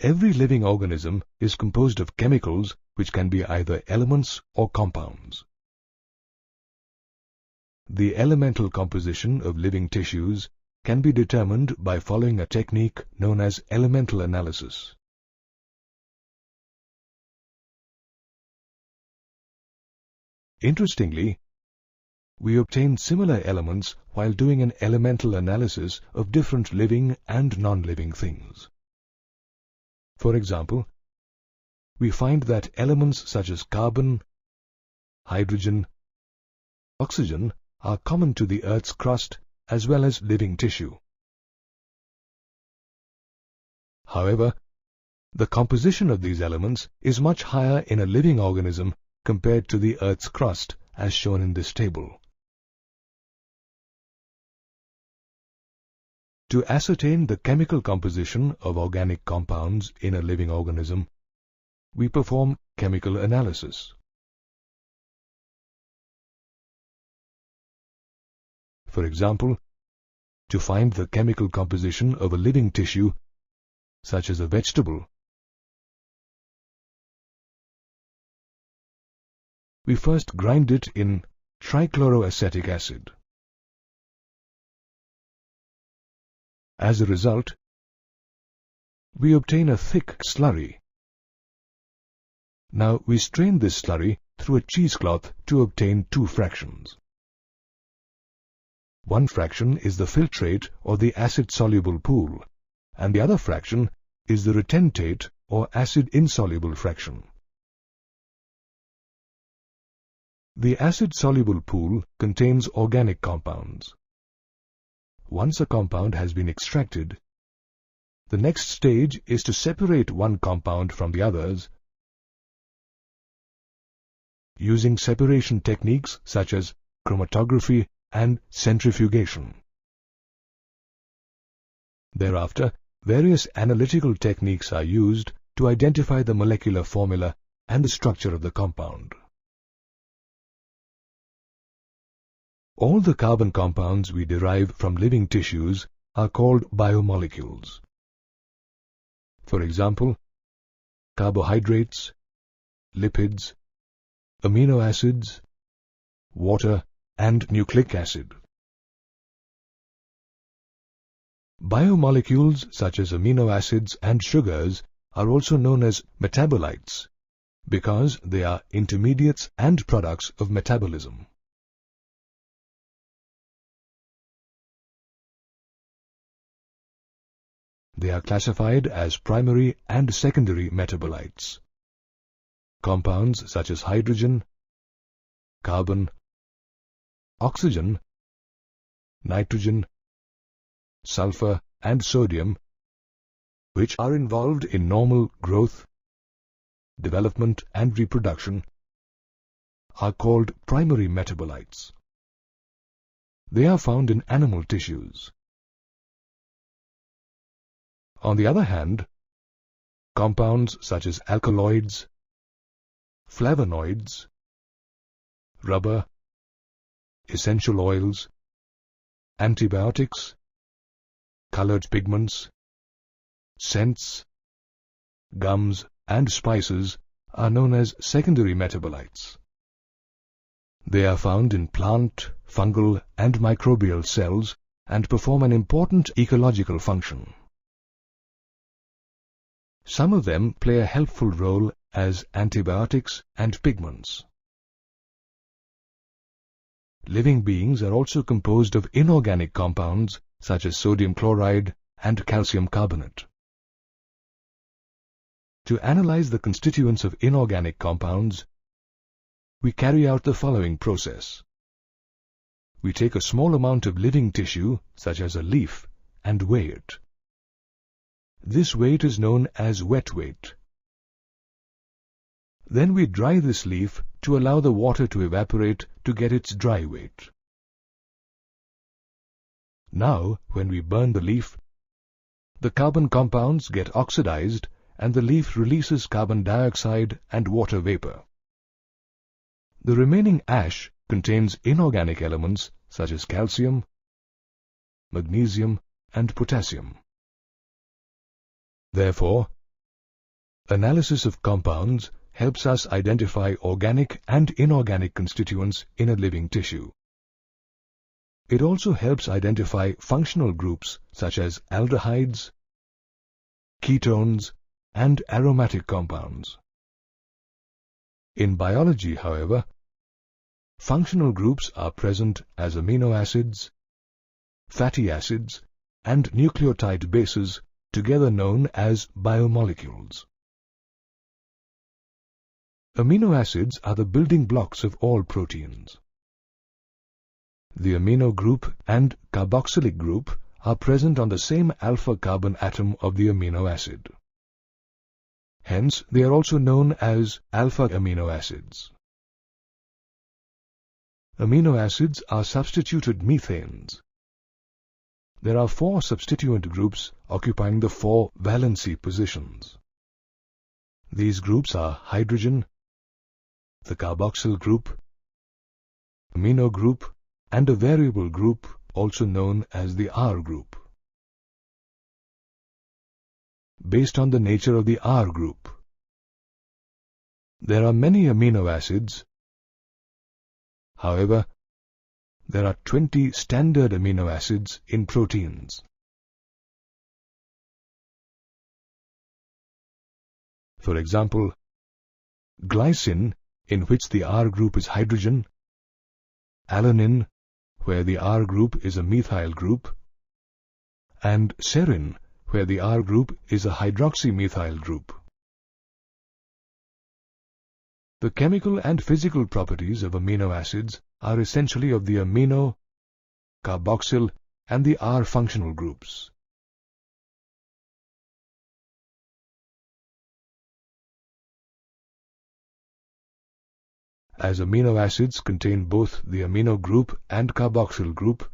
every living organism is composed of chemicals which can be either elements or compounds. The elemental composition of living tissues can be determined by following a technique known as elemental analysis. Interestingly, we obtain similar elements while doing an elemental analysis of different living and non-living things. For example, we find that elements such as carbon, hydrogen, oxygen are common to the Earth's crust as well as living tissue. However, the composition of these elements is much higher in a living organism compared to the Earth's crust, as shown in this table. To ascertain the chemical composition of organic compounds in a living organism, we perform chemical analysis. For example, to find the chemical composition of a living tissue, such as a vegetable, we first grind it in trichloroacetic acid. As a result, we obtain a thick slurry. Now we strain this slurry through a cheesecloth to obtain two fractions. One fraction is the filtrate or the acid-soluble pool, and the other fraction is the retentate or acid-insoluble fraction. The acid-soluble pool contains organic compounds. Once a compound has been extracted, the next stage is to separate one compound from the others using separation techniques such as chromatography and centrifugation. Thereafter, various analytical techniques are used to identify the molecular formula and the structure of the compound. All the carbon compounds we derive from living tissues are called biomolecules. For example, carbohydrates, lipids, amino acids, water, and nucleic acid. Biomolecules such as amino acids and sugars are also known as metabolites because they are intermediates and products of metabolism. They are classified as primary and secondary metabolites. Compounds such as hydrogen, carbon, oxygen, nitrogen, sulfur, and sodium, which are involved in normal growth, development, and reproduction, are called primary metabolites. They are found in animal tissues. On the other hand, compounds such as alkaloids, flavonoids, rubber, essential oils, antibiotics, colored pigments, scents, gums, and spices are known as secondary metabolites. They are found in plant, fungal, and microbial cells and perform an important ecological function. Some of them play a helpful role as antibiotics and pigments. Living beings are also composed of inorganic compounds such as sodium chloride and calcium carbonate. To analyze the constituents of inorganic compounds, we carry out the following process. We take a small amount of living tissue, such as a leaf, and weigh it. This weight is known as wet weight. Then we dry this leaf to allow the water to evaporate to get its dry weight. Now, when we burn the leaf, the carbon compounds get oxidized and the leaf releases carbon dioxide and water vapor. The remaining ash contains inorganic elements such as calcium, magnesium, and potassium. Therefore, Analysis of compounds helps us identify organic and inorganic constituents in a living tissue. It also helps identify functional groups such as aldehydes, ketones, and aromatic compounds. In biology, however, functional groups are present as amino acids, fatty acids, and nucleotide bases, together known as biomolecules. Amino acids are the building blocks of all proteins. The amino group and carboxylic group are present on the same alpha carbon atom of the amino acid. Hence, they are also known as alpha amino acids. Amino acids are substituted methanes. There are 4 substituent groups occupying the 4 valency positions. These groups are hydrogen, the carboxyl group, amino group, and a variable group also known as the R group. Based on the nature of the R group, there are many amino acids. However, there are 20 standard amino acids in proteins. For example, glycine, in which the R group is hydrogen, alanine, where the R group is a methyl group, and serine, where the R group is a hydroxymethyl group. The chemical and physical properties of amino acids are essentially of the amino, carboxyl, and the R functional groups. As amino acids contain both the amino group and carboxyl group,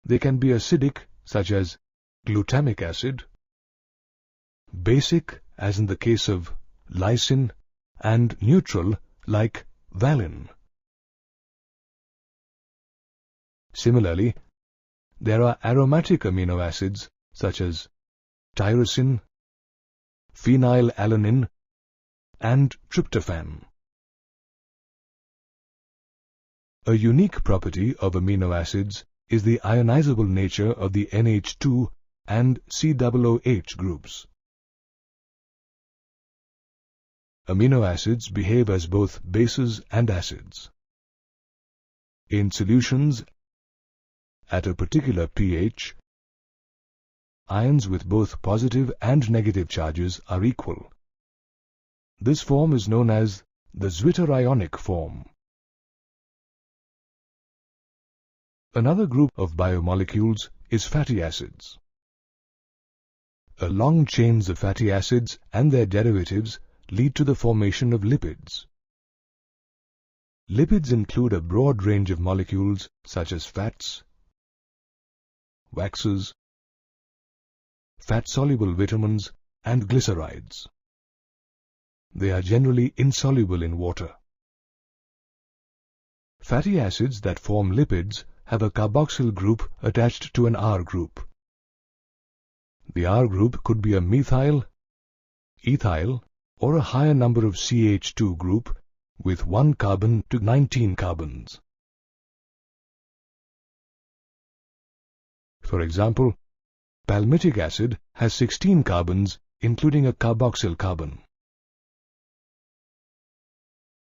they can be acidic, such as glutamic acid, basic, as in the case of lysine, and neutral, like valine. Similarly, there are aromatic amino acids such as tyrosine, phenylalanine, and tryptophan. A unique property of amino acids is the ionizable nature of the NH2 and COOH groups. Amino acids behave as both bases and acids. In solutions at a particular pH, ions with both positive and negative charges are equal. This form is known as the zwitterionic form. Another group of biomolecules is fatty acids. Long chains of fatty acids and their derivatives lead to the formation of lipids. Lipids include a broad range of molecules such as fats, waxes, fat-soluble vitamins, and glycerides. They are generally insoluble in water. Fatty acids that form lipids have a carboxyl group attached to an R group. The R group could be a methyl, ethyl, or a higher number of CH2 group with 1 carbon to 19 carbons. For example, palmitic acid has 16 carbons, including a carboxyl carbon.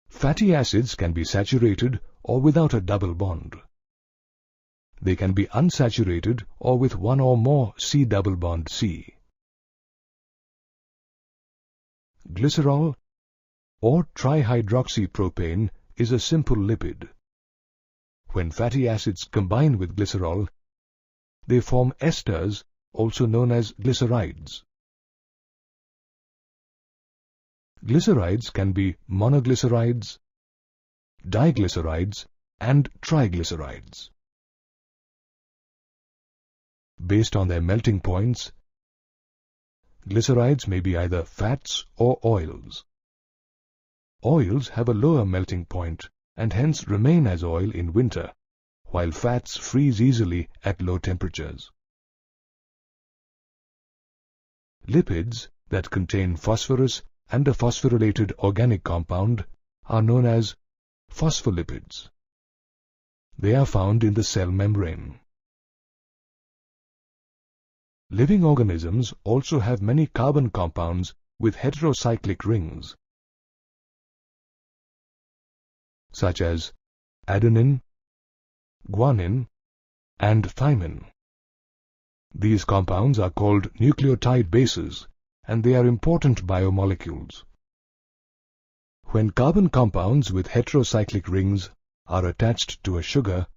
Fatty acids can be saturated or without a double bond. They can be unsaturated or with one or more C double bond C. Glycerol or trihydroxypropane is a simple lipid. When fatty acids combine with glycerol, they form esters, also known as glycerides. Glycerides can be monoglycerides, diglycerides, and triglycerides. Based on their melting points, glycerides may be either fats or oils. Oils have a lower melting point and hence remain as oil in winter, while fats freeze easily at low temperatures. Lipids, that contain phosphorus and a phosphorylated organic compound are known as phospholipids. They are found in the cell membrane. Living organisms also have many carbon compounds with heterocyclic rings, such as adenine, guanine, and thymine. These compounds are called nucleotide bases, and they are important biomolecules. When carbon compounds with heterocyclic rings are attached to a sugar,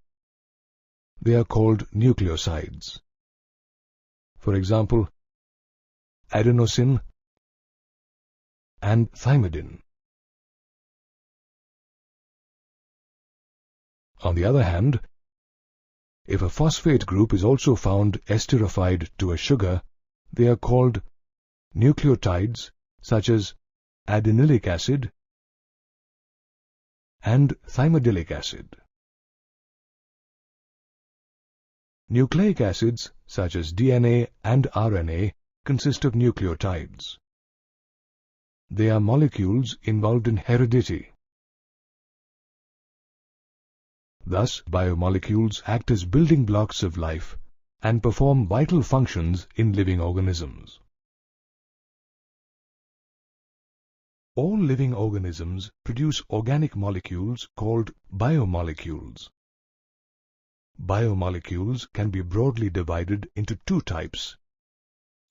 they are called nucleosides. For example, adenosine and thymidine. On the other hand, if a phosphate group is also found esterified to a sugar, they are called nucleotides such as adenylic acid and thymidyllic acid. Nucleic acids such as DNA and RNA consist of nucleotides. They are molecules involved in heredity. Thus, biomolecules act as building blocks of life and perform vital functions in living organisms. All living organisms produce organic molecules called biomolecules. Biomolecules can be broadly divided into two types: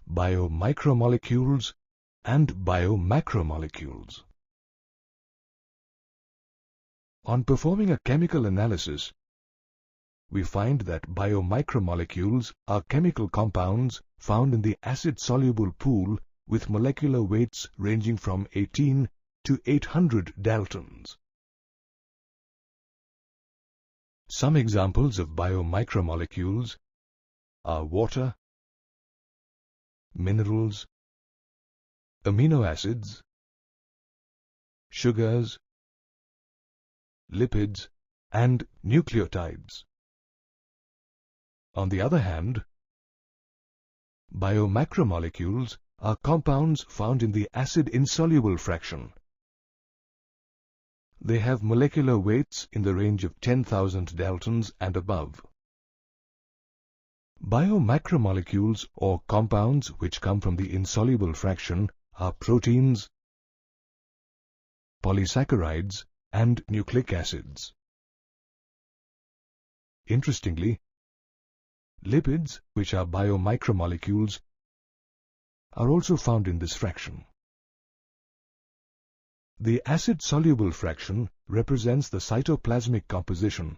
biomicromolecules and biomacromolecules. On performing a chemical analysis, we find that biomicromolecules are chemical compounds found in the acid-soluble pool with molecular weights ranging from 18 to 800 daltons. Some examples of biomicromolecules are water, minerals, amino acids, sugars, lipids, and nucleotides. On the other hand, biomacromolecules are compounds found in the acid-insoluble fraction. They have molecular weights in the range of 10,000 daltons and above. Biomacromolecules, or compounds which come from the insoluble fraction, are proteins, polysaccharides, and nucleic acids. Interestingly, lipids, which are biomicromolecules, are also found in this fraction. The acid-soluble fraction represents the cytoplasmic composition,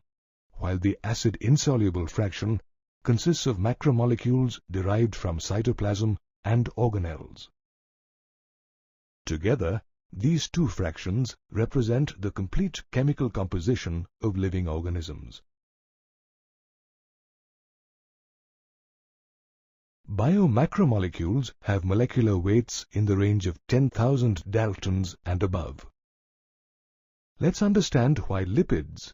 while the acid-insoluble fraction consists of macromolecules derived from cytoplasm and organelles. Together, these two fractions represent the complete chemical composition of living organisms. Biomacromolecules have molecular weights in the range of 10,000 daltons and above. Let's understand why lipids,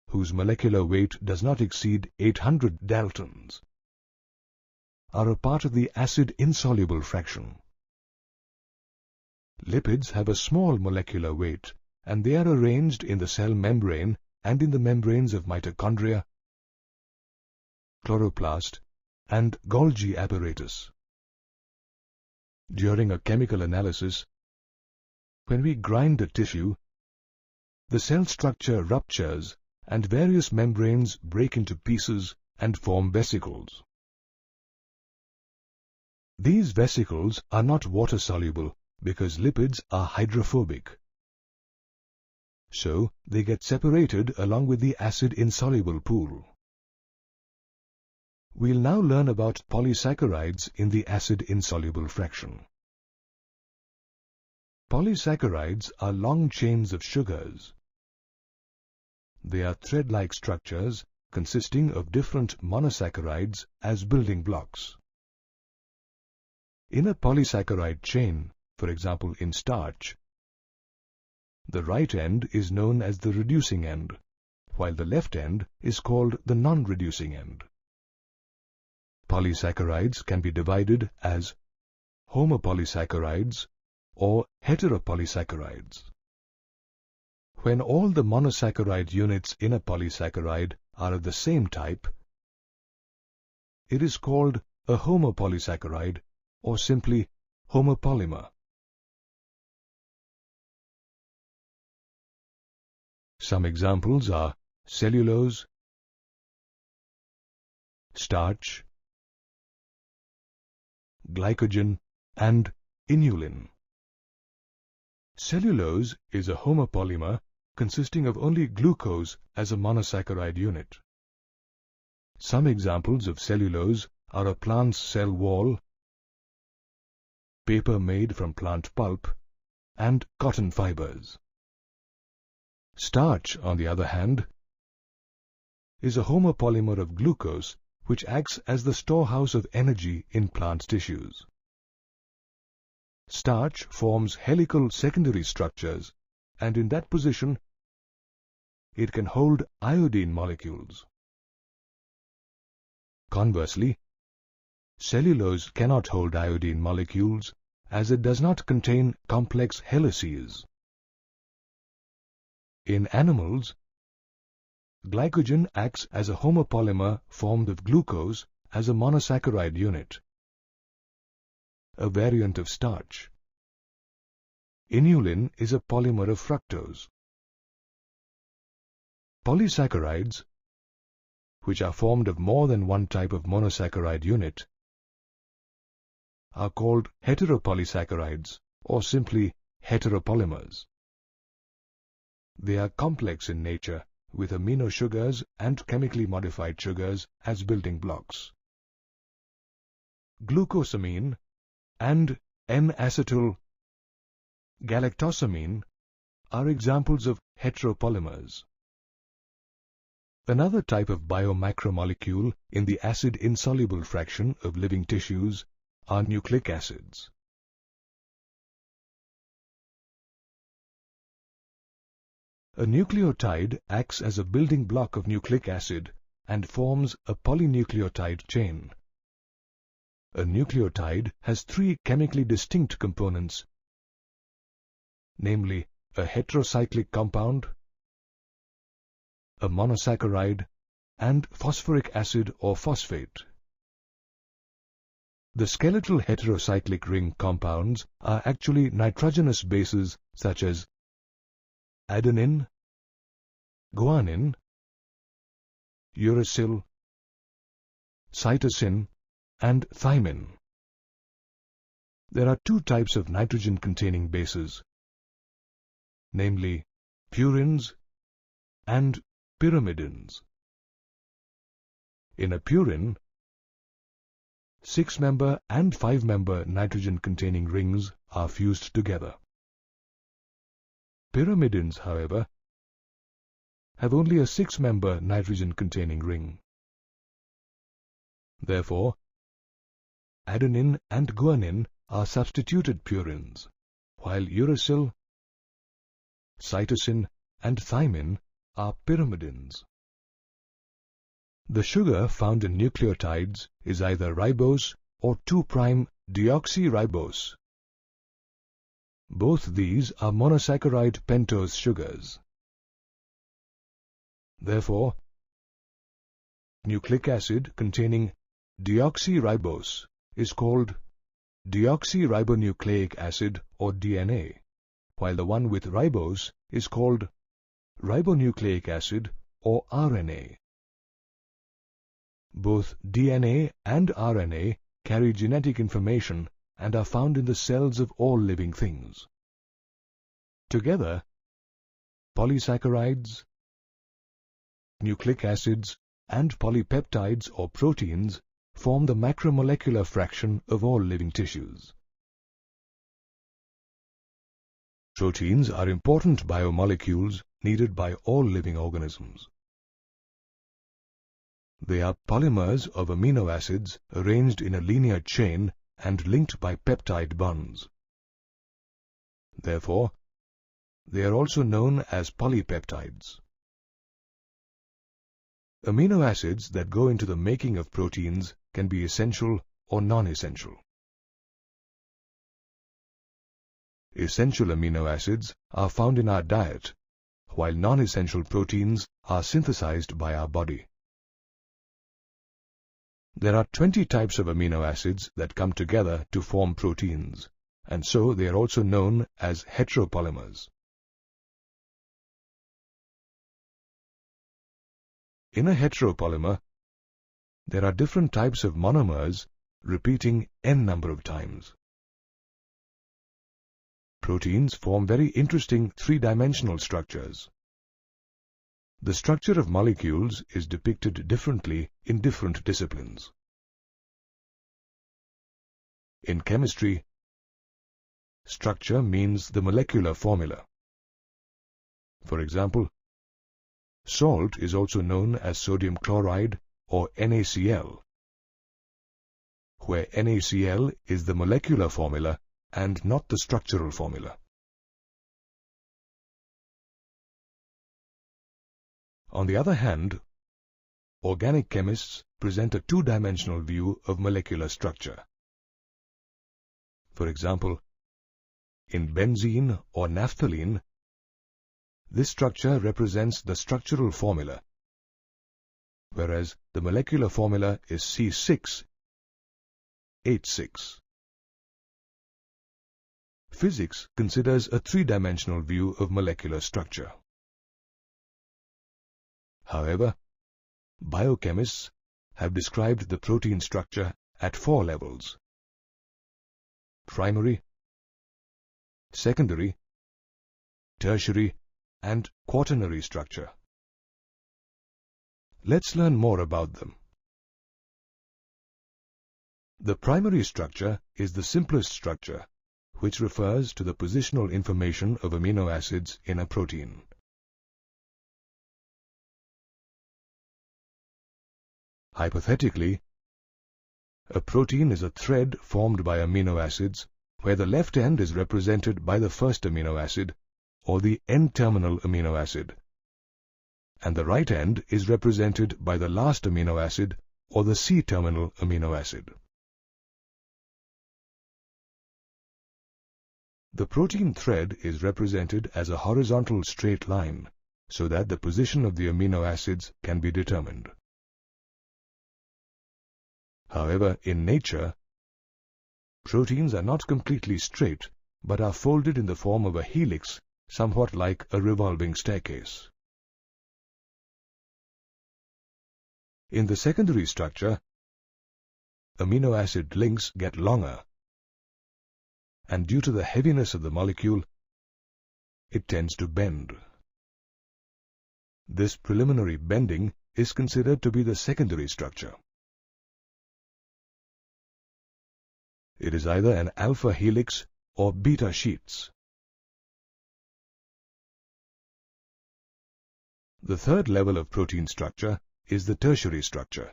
whose molecular weight does not exceed 800 daltons, are a part of the acid-insoluble fraction. Lipids have a small molecular weight, and they are arranged in the cell membrane and in the membranes of mitochondria, chloroplast, and Golgi apparatus. During a chemical analysis, when we grind a tissue, the cell structure ruptures and various membranes break into pieces and form vesicles. These vesicles are not water-soluble because lipids are hydrophobic. So, they get separated along with the acid-insoluble pool. We'll now learn about polysaccharides in the acid-insoluble fraction. Polysaccharides are long chains of sugars. They are thread-like structures consisting of different monosaccharides as building blocks. In a polysaccharide chain, for example in starch, the right end is known as the reducing end, while the left end is called the non-reducing end. Polysaccharides can be divided as homopolysaccharides or heteropolysaccharides. When all the monosaccharide units in a polysaccharide are of the same type, it is called a homopolysaccharide or simply homopolymer. Some examples are cellulose, starch, glycogen, and inulin. Cellulose is a homopolymer consisting of only glucose as a monosaccharide unit. Some examples of cellulose are a plant's cell wall, paper made from plant pulp, and cotton fibers. Starch, on the other hand, is a homopolymer of glucose which acts as the storehouse of energy in plant tissues. Starch forms helical secondary structures, and in that position, it can hold iodine molecules. Conversely, cellulose cannot hold iodine molecules as it does not contain complex helices. In animals, glycogen acts as a homopolymer formed of glucose as a monosaccharide unit, a variant of starch. Inulin is a polymer of fructose. Polysaccharides, which are formed of more than one type of monosaccharide unit, are called heteropolysaccharides or simply heteropolymers. They are complex in nature, with amino sugars and chemically modified sugars as building blocks. Glucosamine and N-acetyl galactosamine are examples of heteropolymers. Another type of biomacromolecule in the acid-insoluble fraction of living tissues are nucleic acids. A nucleotide acts as a building block of nucleic acid and forms a polynucleotide chain. A nucleotide has three chemically distinct components, namely a heterocyclic compound, a monosaccharide, and phosphoric acid or phosphate. The skeletal heterocyclic ring compounds are actually nitrogenous bases such as adenine, guanine, uracil, cytosine, and thymine. There are two types of nitrogen-containing bases, namely purines and pyrimidines. In a purine, 6-member and 5-member nitrogen-containing rings are fused together. Pyrimidines, however, have only a 6-member nitrogen-containing ring. Therefore, adenine and guanine are substituted purines, while uracil, cytosine, and thymine are pyrimidines. The sugar found in nucleotides is either ribose or 2'-deoxyribose. Both these are monosaccharide pentose sugars. Therefore, nucleic acid containing deoxyribose is called deoxyribonucleic acid or DNA, while the one with ribose is called ribonucleic acid or RNA. Both DNA and RNA carry genetic information and are found in the cells of all living things. Together, polysaccharides, nucleic acids, and polypeptides or proteins form the macromolecular fraction of all living tissues. Proteins are important biomolecules needed by all living organisms. They are polymers of amino acids arranged in a linear chain and linked by peptide bonds. Therefore, they are also known as polypeptides. Amino acids that go into the making of proteins can be essential or non-essential. Essential amino acids are found in our diet, while non-essential proteins are synthesized by our body. There are 20 types of amino acids that come together to form proteins, and so they are also known as heteropolymers. In a heteropolymer, there are different types of monomers repeating n number of times. Proteins form very interesting three-dimensional structures. The structure of molecules is depicted differently in different disciplines. In chemistry, structure means the molecular formula. For example, salt is also known as sodium chloride or NaCl, where NaCl is the molecular formula and not the structural formula. On the other hand, organic chemists present a two-dimensional view of molecular structure. For example, in benzene or naphthalene, this structure represents the structural formula, whereas the molecular formula is C6H6. Physics considers a three-dimensional view of molecular structure. However, biochemists have described the protein structure at 4 levels: primary, secondary, tertiary, and quaternary structure. Let's learn more about them. The primary structure is the simplest structure, which refers to the positional information of amino acids in a protein. Hypothetically, a protein is a thread formed by amino acids where the left end is represented by the first amino acid or the N-terminal amino acid, and the right end is represented by the last amino acid or the C-terminal amino acid. The protein thread is represented as a horizontal straight line so that the position of the amino acids can be determined. However, in nature, proteins are not completely straight but are folded in the form of a helix, somewhat like a revolving staircase. In the secondary structure, amino acid links get longer, and due to the heaviness of the molecule, it tends to bend. This preliminary bending is considered to be the secondary structure. It is either an alpha helix or beta sheets. The third level of protein structure is the tertiary structure.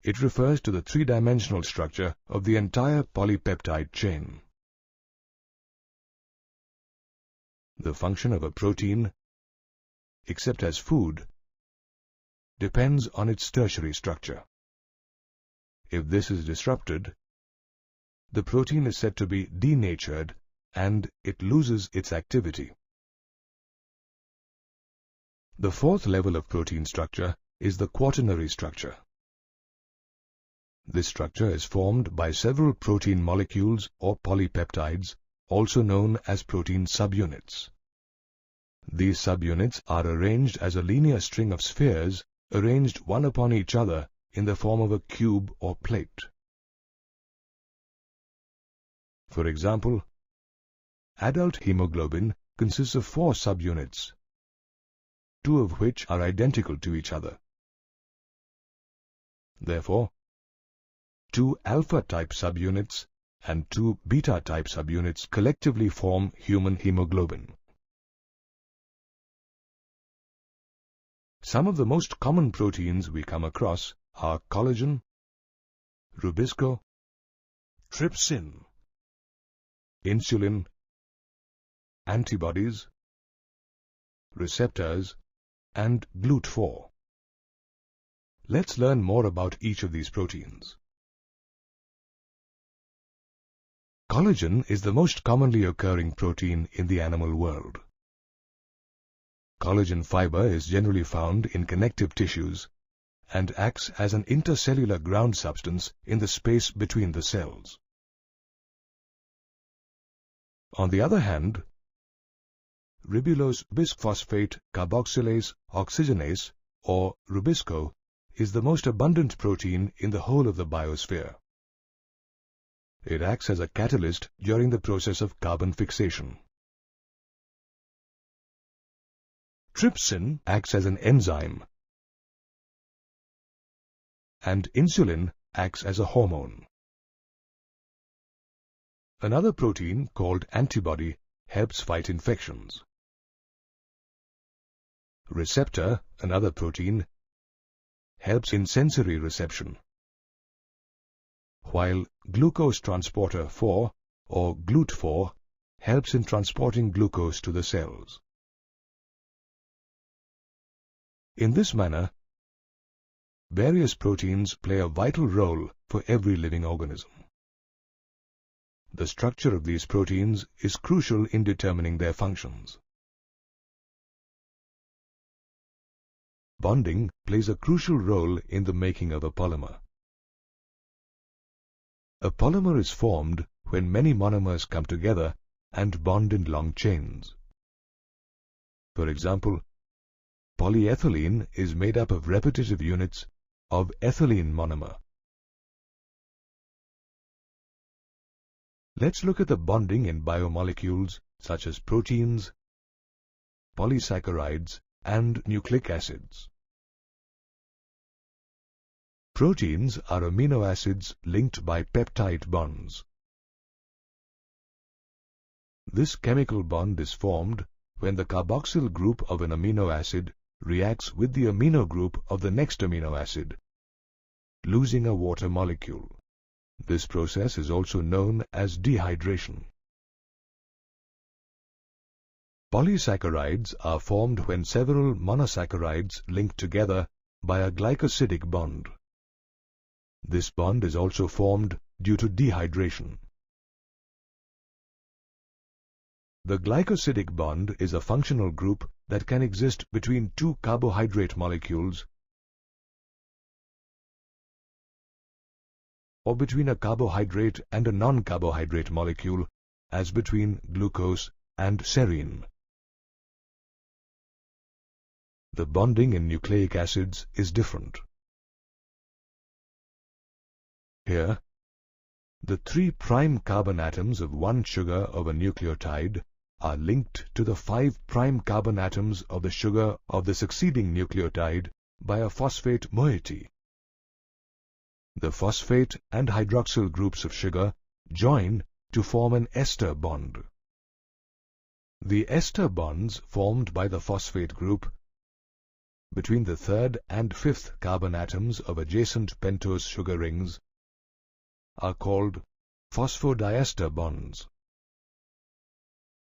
It refers to the three-dimensional structure of the entire polypeptide chain. The function of a protein, except as food, depends on its tertiary structure. If this is disrupted, the protein is said to be denatured and it loses its activity. The fourth level of protein structure is the quaternary structure. This structure is formed by several protein molecules or polypeptides, also known as protein subunits. These subunits are arranged as a linear string of spheres arranged one upon each other in the form of a cube or plate. For example, adult hemoglobin consists of 4 subunits, 2 of which are identical to each other. Therefore, 2 alpha-type subunits and 2 beta-type subunits collectively form human hemoglobin. Some of the most common proteins we come across are collagen, rubisco, trypsin, insulin, antibodies, receptors, and GLUT4. Let's learn more about each of these proteins. Collagen is the most commonly occurring protein in the animal world. Collagen fiber is generally found in connective tissues and acts as an intercellular ground substance in the space between the cells. On the other hand, ribulose bisphosphate carboxylase oxygenase, or Rubisco, is the most abundant protein in the whole of the biosphere. It acts as a catalyst during the process of carbon fixation. Trypsin acts as an enzyme, and insulin acts as a hormone. Another protein called antibody helps fight infections. Receptor, another protein, helps in sensory reception, while glucose transporter 4 or GLUT4 helps in transporting glucose to the cells. In this manner, various proteins play a vital role for every living organism. The structure of these proteins is crucial in determining their functions. Bonding plays a crucial role in the making of a polymer. A polymer is formed when many monomers come together and bond in long chains. For example, polyethylene is made up of repetitive units of ethylene monomer. Let's look at the bonding in biomolecules such as proteins, polysaccharides, and nucleic acids. Proteins are amino acids linked by peptide bonds. This chemical bond is formed when the carboxyl group of an amino acid reacts with the amino group of the next amino acid, losing a water molecule. This process is also known as dehydration. Polysaccharides are formed when several monosaccharides link together by a glycosidic bond. This bond is also formed due to dehydration. The glycosidic bond is a functional group that can exist between two carbohydrate molecules or between a carbohydrate and a non-carbohydrate molecule, as between glucose and serine. The bonding in nucleic acids is different. Here, the 3' carbon atoms of one sugar of a nucleotide are linked to the 5' carbon atoms of the sugar of the succeeding nucleotide by a phosphate moiety. The phosphate and hydroxyl groups of sugar join to form an ester bond. The ester bonds formed by the phosphate group between the 3rd and 5th carbon atoms of adjacent pentose sugar rings are called phosphodiester bonds.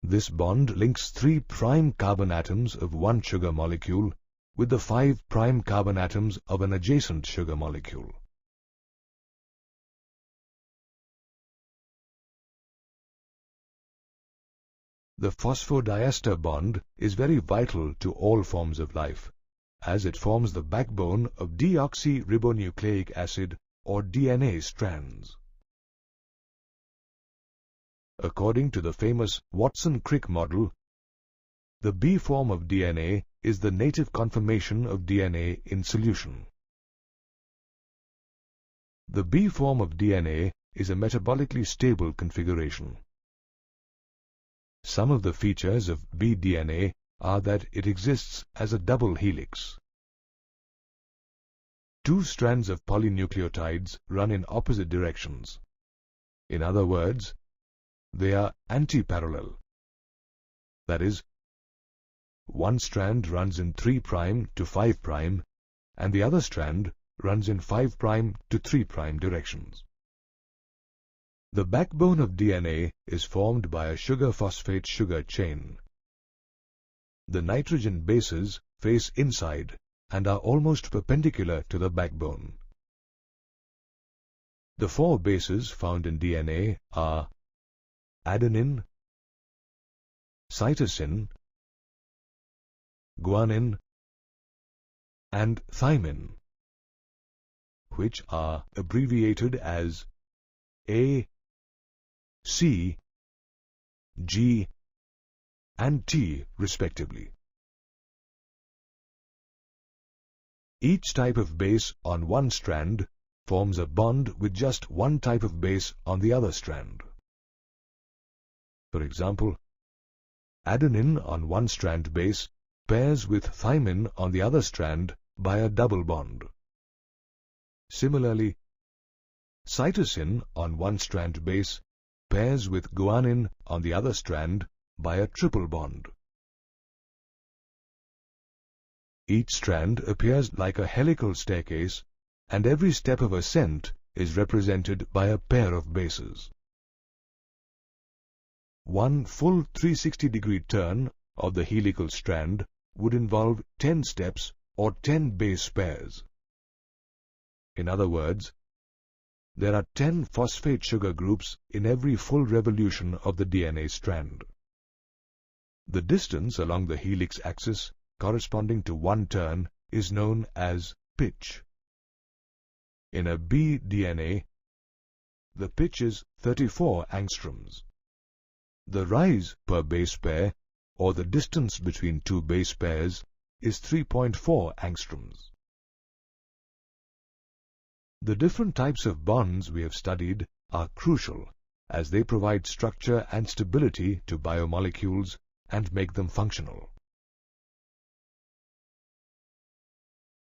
This bond links 3' carbon atoms of one sugar molecule with the 5' carbon atoms of an adjacent sugar molecule. The phosphodiester bond is very vital to all forms of life, as it forms the backbone of deoxyribonucleic acid or DNA strands. According to the famous Watson-Crick model, the B form of DNA is the native conformation of DNA in solution. The B form of DNA is a metabolically stable configuration. Some of the features of bDNA are that it exists as a double helix. Two strands of polynucleotides run in opposite directions. In other words, they are antiparallel. That is, one strand runs in 3' to 5' and the other strand runs in 5' to 3' directions. The backbone of DNA is formed by a sugar-phosphate sugar chain. The nitrogen bases face inside and are almost perpendicular to the backbone. The 4 bases found in DNA are adenine, cytosine, guanine, and thymine, which are abbreviated as A, C, G, and T respectively. Each type of base on one strand forms a bond with just one type of base on the other strand. For example, adenine on one strand base pairs with thymine on the other strand by a double bond. Similarly, cytosine on one strand base pairs with guanine on the other strand by a triple bond. Each strand appears like a helical staircase, and every step of ascent is represented by a pair of bases. One full 360-degree turn of the helical strand would involve 10 steps or 10 base pairs. In other words, there are 10 phosphate sugar groups in every full revolution of the DNA strand. The distance along the helix axis corresponding to one turn is known as pitch. In a B DNA, the pitch is 34 angstroms. The rise per base pair, or the distance between two base pairs, is 3.4 angstroms. The different types of bonds we have studied are crucial as they provide structure and stability to biomolecules and make them functional.